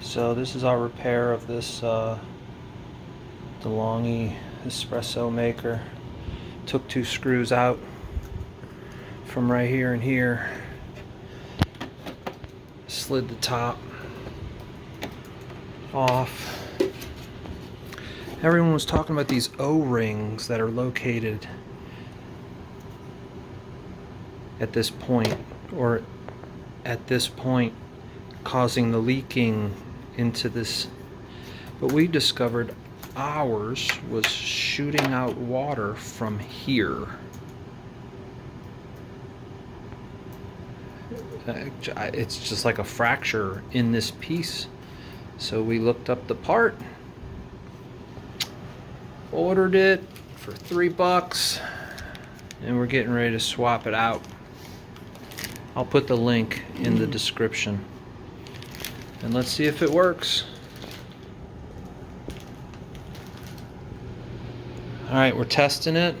So this is our repair of this DeLonghi espresso maker. Took 2 screws out from right here and here. Slid the top off. Everyone was talking about these O-rings that are located at this point, or at this point, causing the leaking into this. But we discovered ours was shooting out water from here. It's just like a fracture in this piece. So we looked up the part, ordered it for $3, and we're getting ready to swap it out. I'll put the link in the description, and let's see if it works. Alright, we're testing it.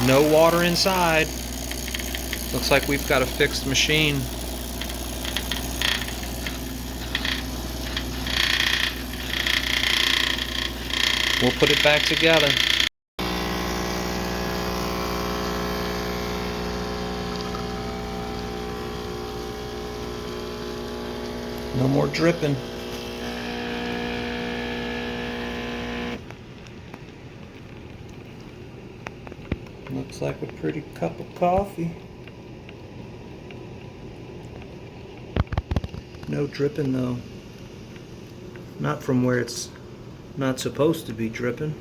No water inside. Looks like we've got a fixed machine. We'll put it back together. No more dripping. Looks like a pretty cup of coffee. No dripping though. Not from where it's not supposed to be dripping.